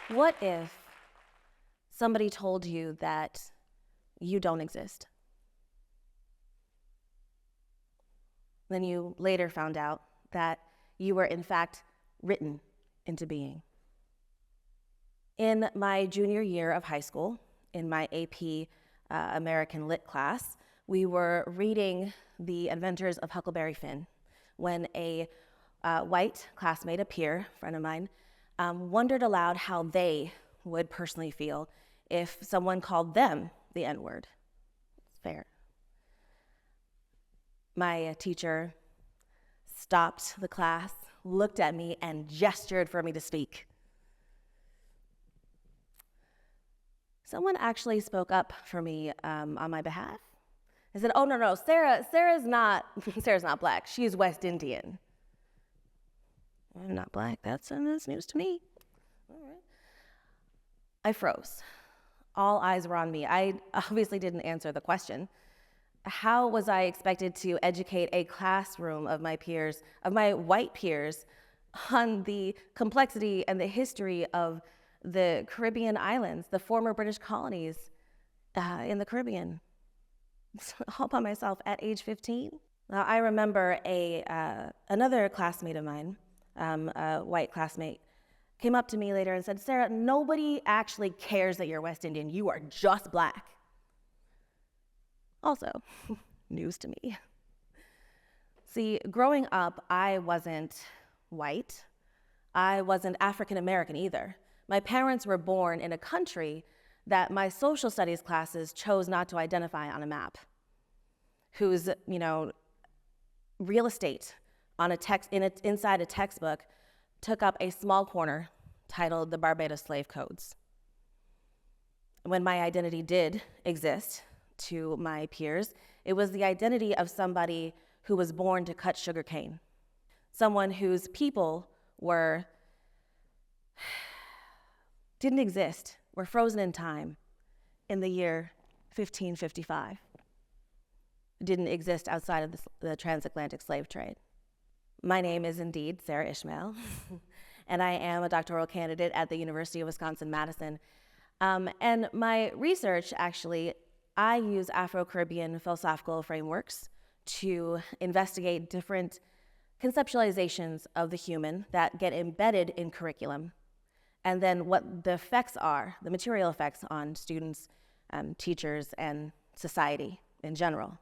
What if somebody told you that you don't exist? Then you later found out that you were in fact written into being. In my junior year of high school, in my AP American Lit class, we were reading The Adventures of Huckleberry Finn when a white classmate, a peer friend of mine, wondered aloud how they would personally feel if someone called them the N-word. It's fair. My teacher stopped the class, looked at me, and gestured for me to speak. Someone actually spoke up for me on my behalf. I said, "Oh no, Sarah's not black. She's West Indian." "I'm not black. That's news to me." All right. I froze. All eyes were on me. I obviously didn't answer the question. How was I expected to educate a classroom of my peers, of my white peers, on the complexity and the history of the Caribbean islands, the former British colonies in the Caribbean, all by myself at age 15? Now, I remember another classmate of mine, a white classmate, came up to me later and said, "Sarah, nobody actually cares that you're West Indian. You are just black." Also, news to me. See, growing up, I wasn't white. I wasn't African American either. My parents were born in a country that my social studies classes chose not to identify on a map, whose, real estate on inside a textbook took up a small corner titled the Barbados Slave Codes. When my identity did exist to my peers, it was the identity of somebody who was born to cut sugarcane, someone whose people didn't exist, were frozen in time in the year 1555. Didn't exist outside of the transatlantic slave trade. My name is indeed Sarah Ishmael, and I am a doctoral candidate at the University of Wisconsin-Madison. And my research, actually, I use Afro-Caribbean philosophical frameworks to investigate different conceptualizations of the human that get embedded in curriculum, and then what the effects are, the material effects on students, teachers, and society in general.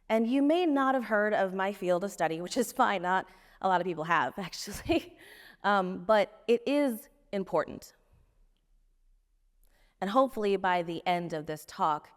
And you may not have heard of my field of study, which is fine, not a lot of people have, actually, but it is important. And hopefully by the end of this talk,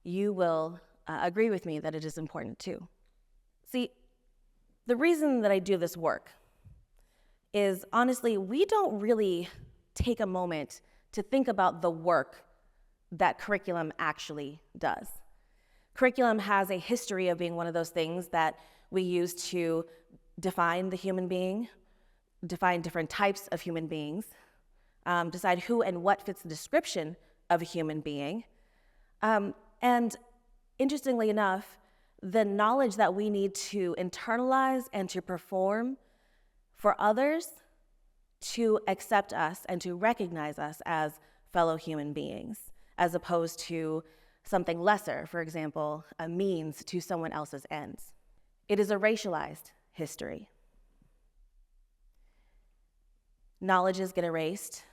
you will agree with me that it is important too. See, the reason that I do this work is, honestly, we don't really take a moment to think about the work that curriculum actually does. Curriculum has a history of being one of those things that we use to define the human being, define different types of human beings, decide who and what fits the description of a human being. And interestingly enough, the knowledge that we need to internalize and to perform for others to accept us and to recognize us as fellow human beings, as opposed to something lesser, for example, a means to someone else's ends. It is a racialized history. Knowledges get erased.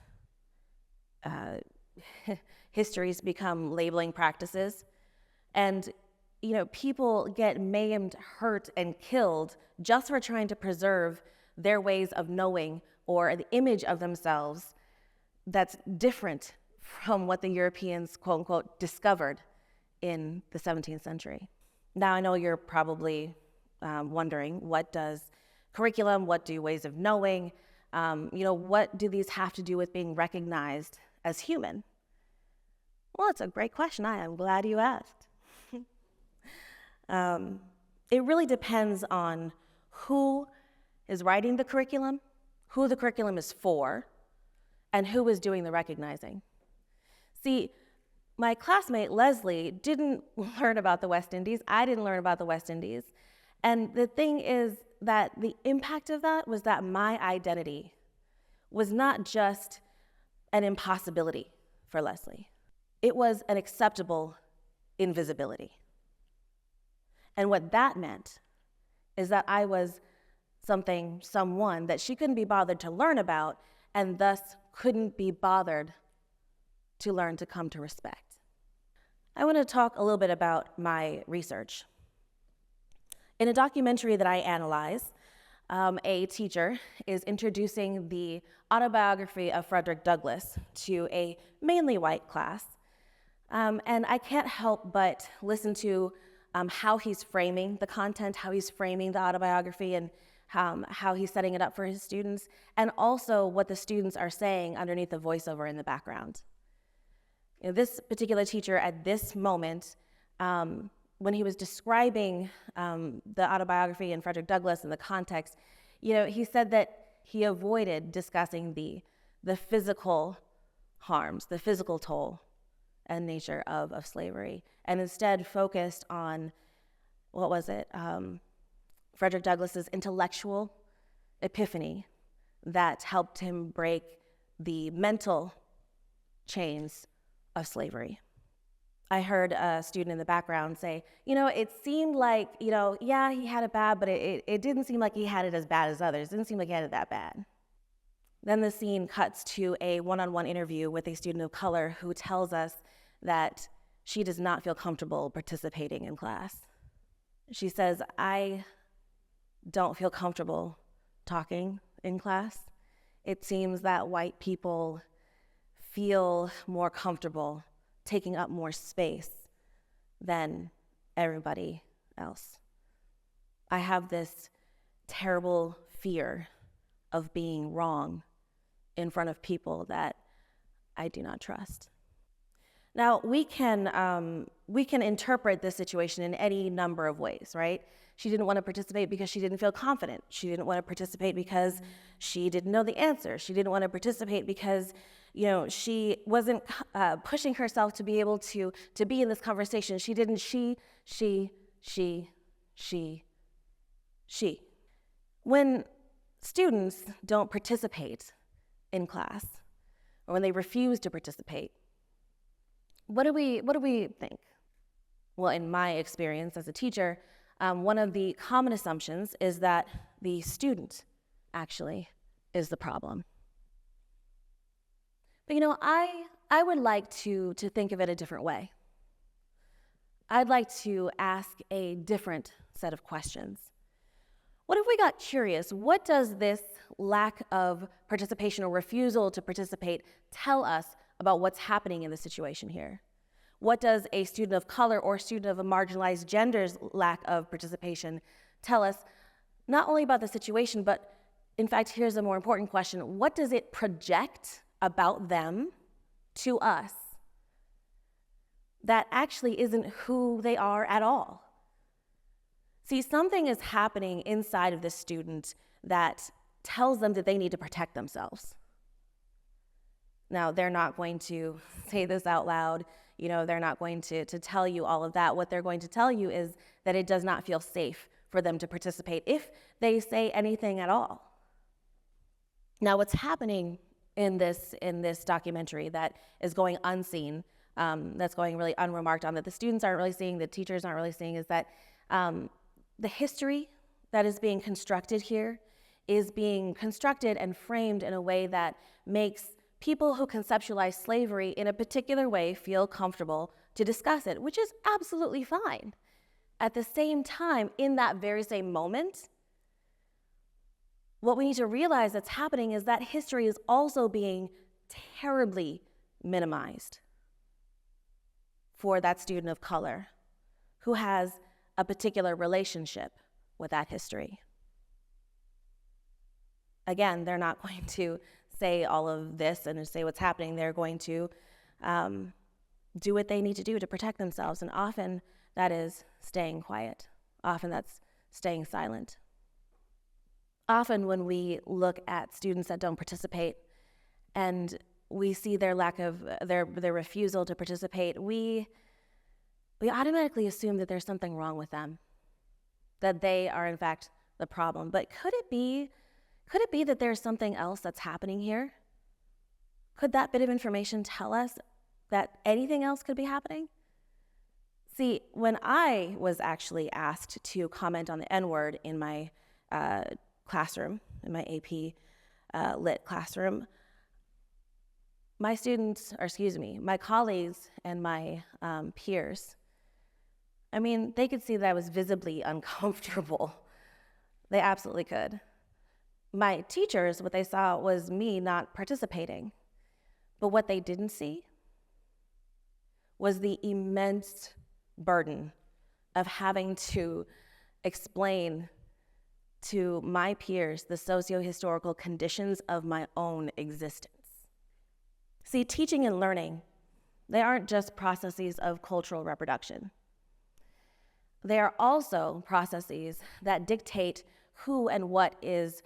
Histories become labeling practices. And people get maimed, hurt, and killed just for trying to preserve their ways of knowing or the image of themselves that's different from what the Europeans, quote unquote, discovered in the 17th century. Now, I know you're probably wondering, what does curriculum, what do ways of knowing, what do these have to do with being recognized as human? Well, it's a great question. I am glad you asked. It really depends on who is writing the curriculum, who the curriculum is for, and who is doing the recognizing. See, my classmate Leslie didn't learn about the West Indies. I didn't learn about the West Indies. And the thing is that the impact of that was that my identity was not just an impossibility for Leslie. It was an acceptable invisibility. And what that meant is that I was someone that she couldn't be bothered to learn about, and thus couldn't be bothered to learn to come to respect. I want to talk a little bit about my research. In a documentary that I analyze, a teacher is introducing the autobiography of Frederick Douglass to a mainly white class. And I can't help but listen to how he's framing the content, how he's framing the autobiography, and how he's setting it up for his students, and also what the students are saying underneath the voiceover in the background. You know, this particular teacher at this moment, when he was describing the autobiography and Frederick Douglass in the context, you know, he said that he avoided discussing the physical harms, the physical toll and nature of slavery, and instead focused on, Frederick Douglass's intellectual epiphany that helped him break the mental chains of slavery. I heard a student in the background say, you know, it seemed like, you know, yeah, he had it bad, but it didn't seem like he had it as bad as others. It didn't seem like he had it that bad. Then the scene cuts to a one-on-one interview with a student of color who tells us that she does not feel comfortable participating in class. She says, I don't feel comfortable talking in class. It seems that white people feel more comfortable taking up more space than everybody else. I have this terrible fear of being wrong in front of people that I do not trust. Now, we can interpret this situation in any number of ways, right? She didn't want to participate because she didn't feel confident. She didn't want to participate because she didn't know the answer. She didn't want to participate because, you know, she wasn't pushing herself to be able to be in this conversation. She didn't, she. When students don't participate in class, or when they refuse to participate, what do we think? Well, in my experience as a teacher, one of the common assumptions is that the student actually is the problem. But you know, I would like to think of it a different way. I'd like to ask a different set of questions. What if we got curious? What does this lack of participation or refusal to participate tell us about what's happening in the situation here? What does a student of color or student of a marginalized gender's lack of participation tell us, not only about the situation, but in fact, here's a more important question. What does it project about them to us that actually isn't who they are at all? See, something is happening inside of this student that tells them that they need to protect themselves. Now, they're not going to say this out loud. You know, they're not going to tell you all of that. What they're going to tell you is that it does not feel safe for them to participate if they say anything at all. Now, what's happening in this documentary that is going unseen, that's going really unremarked on, that the students aren't really seeing, the teachers aren't really seeing, is that the history that is being constructed here is being constructed and framed in a way that makes people who conceptualize slavery in a particular way feel comfortable to discuss it, which is absolutely fine. At the same time, in that very same moment, what we need to realize that's happening is that history is also being terribly minimized for that student of color who has a particular relationship with that history. Again, they're not going to say all of this and say what's happening. They're going to do what they need to do to protect themselves, and often that is staying quiet. Often that's staying silent. Often when we look at students that don't participate and we see their lack of, their refusal to participate, we automatically assume that there's something wrong with them, that they are in fact the problem. But could it be that there's something else that's happening here? Could that bit of information tell us that anything else could be happening? See, when I was actually asked to comment on the N-word in my classroom, in my AP lit classroom, my colleagues and my peers, they could see that I was visibly uncomfortable. They absolutely could. My teachers, what they saw was me not participating. But what they didn't see was the immense burden of having to explain to my peers the socio-historical conditions of my own existence. See, teaching and learning, they aren't just processes of cultural reproduction. They are also processes that dictate who and what is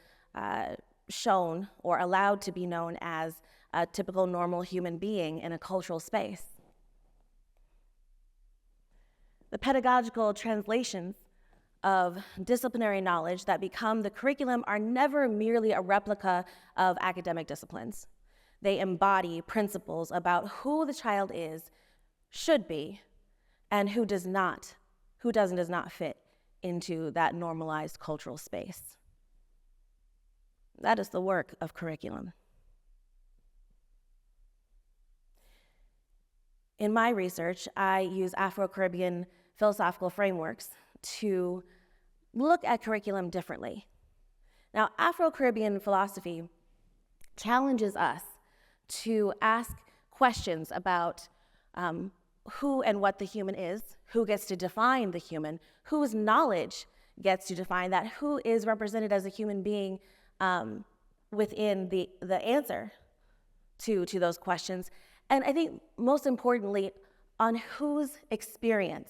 shown or allowed to be known as a typical normal human being in a cultural space. The pedagogical translations of disciplinary knowledge that become the curriculum are never merely a replica of academic disciplines. They embody principles about who the child is, should be, and who does not fit into that normalized cultural space. That is the work of curriculum. In my research, I use Afro-Caribbean philosophical frameworks to look at curriculum differently. Now, Afro-Caribbean philosophy challenges us to ask questions about who and what the human is, who gets to define the human, whose knowledge gets to define that, who is represented as a human being within the answer to those questions. And I think most importantly, on whose experience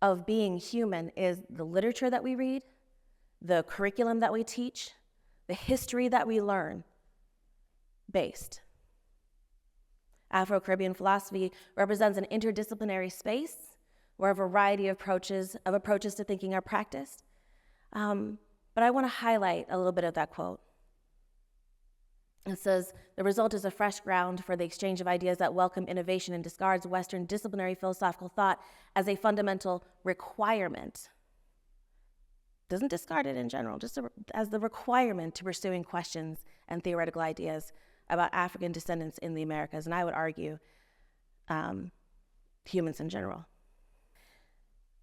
of being human is the literature that we read, the curriculum that we teach, the history that we learn based. Afro-Caribbean philosophy represents an interdisciplinary space where a variety of approaches to thinking are practiced. But I want to highlight a little bit of that quote. It says, "The result is a fresh ground for the exchange of ideas that welcome innovation and discards Western disciplinary philosophical thought as a fundamental requirement." Doesn't discard it in general, just as the requirement to pursuing questions and theoretical ideas about African descendants in the Americas, and I would argue humans in general.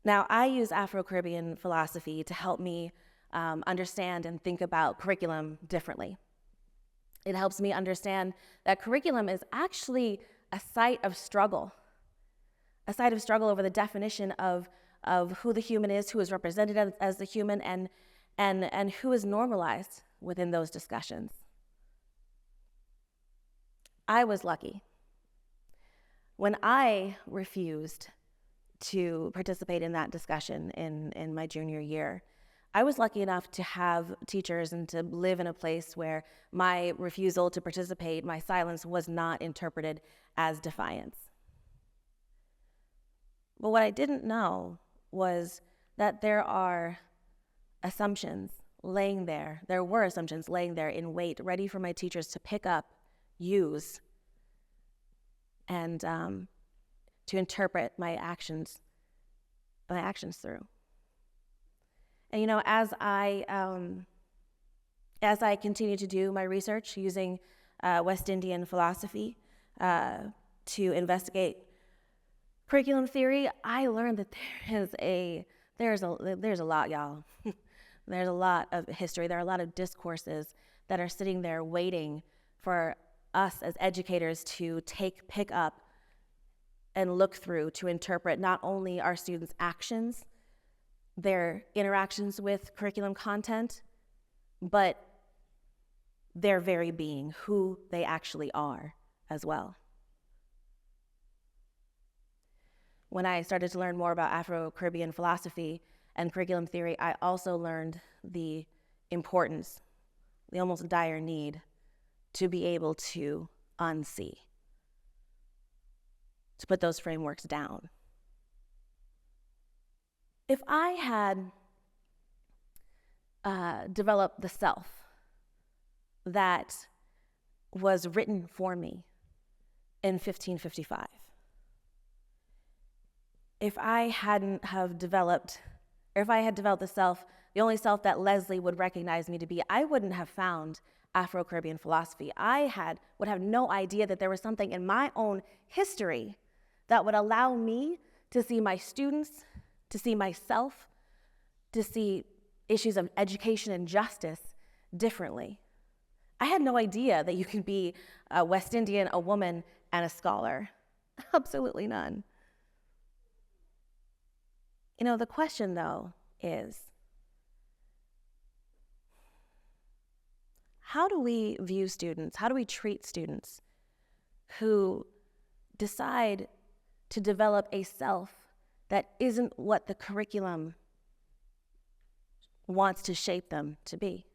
Now, I use Afro-Caribbean philosophy to help me understand and think about curriculum differently. It helps me understand that curriculum is actually a site of struggle over the definition of who the human is, who is represented as the human, and who is normalized within those discussions. I was lucky. When I refused to participate in that discussion in my junior year, I was lucky enough to have teachers and to live in a place where my refusal to participate, my silence, was not interpreted as defiance. But what I didn't know was that there were assumptions laying there in wait, ready for my teachers to pick up, use, and to interpret my actions through. And as I continue to do my research using West Indian philosophy to investigate curriculum theory, I learned that there's a lot, y'all. There's a lot of history. There are a lot of discourses that are sitting there waiting for us as educators to pick up and look through to interpret not only our students' actions, their interactions with curriculum content, but their very being, who they actually are as well. When I started to learn more about Afro-Caribbean philosophy and curriculum theory, I also learned the importance, the almost dire need, to be able to unsee, to put those frameworks down. If I had developed the self that was written for me in 1555. If I had developed the self, the only self that Leslie would recognize me to be, I wouldn't have found Afro-Caribbean philosophy. Would have no idea that there was something in my own history that would allow me to see my students, to see myself, to see issues of education and justice differently. I had no idea that you could be a West Indian, a woman, and a scholar. Absolutely none. The question, though, is how do we view students? How do we treat students who decide to develop a self that isn't what the curriculum wants to shape them to be?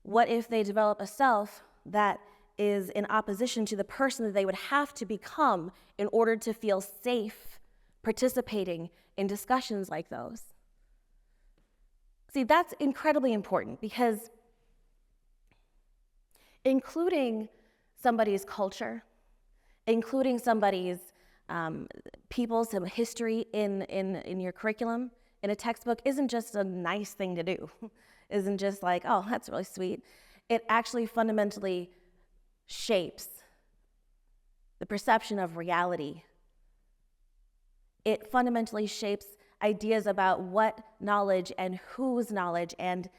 What if they develop a self that is in opposition to the person that they would have to become in order to feel safe participating in discussions like those? See, that's incredibly important, because including somebody's culture, including somebody's people's history in your curriculum, in a textbook, isn't just a nice thing to do. Isn't just like, oh, that's really sweet. It actually fundamentally shapes the perception of reality. It fundamentally shapes ideas about what knowledge and whose knowledge and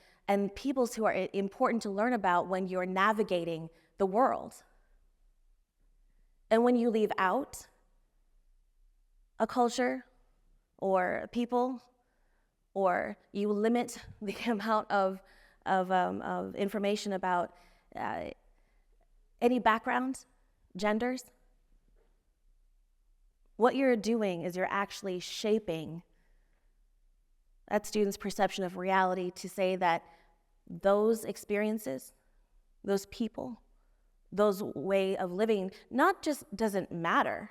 peoples who are important to learn about when you're navigating the world. And when you leave out a culture or a people, or you limit the amount of information about any background, genders, what you're doing is you're actually shaping that student's perception of reality to say that those experiences, those people, those way of living not just doesn't matter,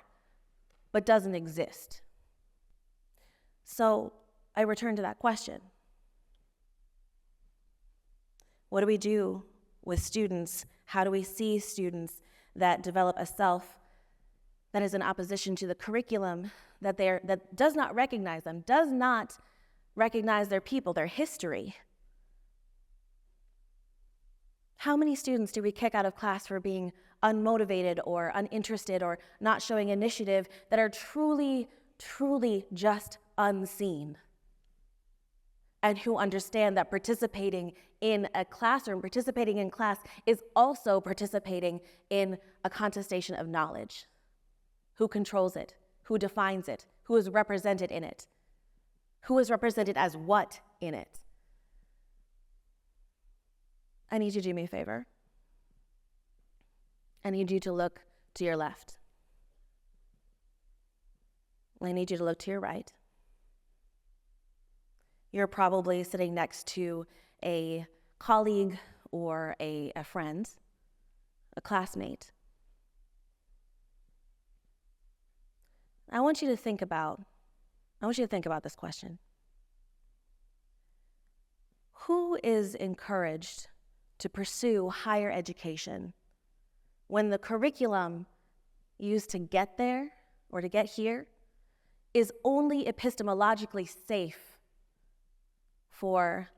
but doesn't exist. So I return to that question. What do we do with students? How do we see students that develop a self that is in opposition to the curriculum that does not recognize them, does not recognize their people, their history? How many students do we kick out of class for being unmotivated or uninterested or not showing initiative that are truly, truly just unseen? And who understand that participating in a classroom, participating in class, is also participating in a contestation of knowledge. Who controls it? Who defines it? Who is represented in it? Who is represented as what in it? I need you to do me a favor. I need you to look to your left. I need you to look to your right. You're probably sitting next to a colleague or a friend, a classmate. I want you to think about this question. Who is encouraged to pursue higher education when the curriculum used to get there or to get here is only epistemologically safe for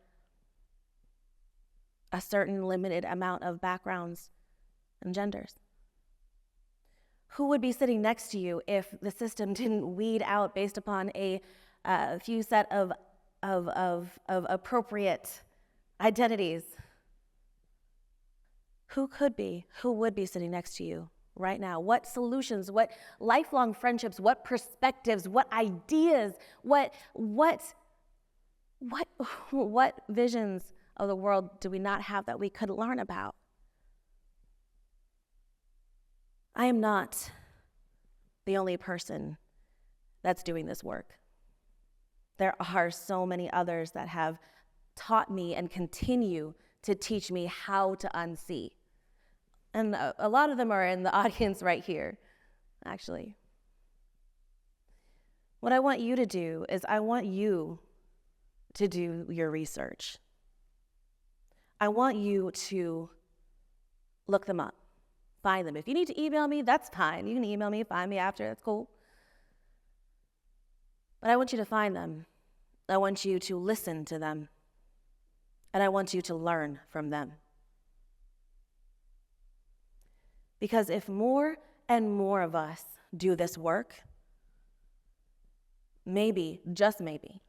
a certain limited amount of backgrounds and genders? Who would be sitting next to you if the system didn't weed out based upon a few set of appropriate identities? Who would be sitting next to you right now? What solutions, what lifelong friendships, what perspectives, what ideas, what visions of the world do we not have that we could learn about? I am not the only person that's doing this work. There are so many others that have taught me and continue to teach me how to unsee. And a lot of them are in the audience right here, actually. What I want you to do is I want you to do your research. I want you to look them up, find them. If you need to email me, that's fine. You can email me, find me after, that's cool. But I want you to find them. I want you to listen to them. And I want you to learn from them. Because if more and more of us do this work, maybe, just maybe,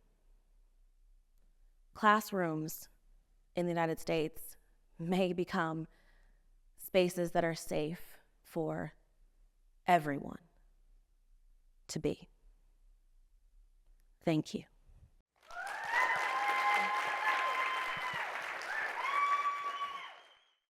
classrooms in the United States may become spaces that are safe for everyone to be. Thank you.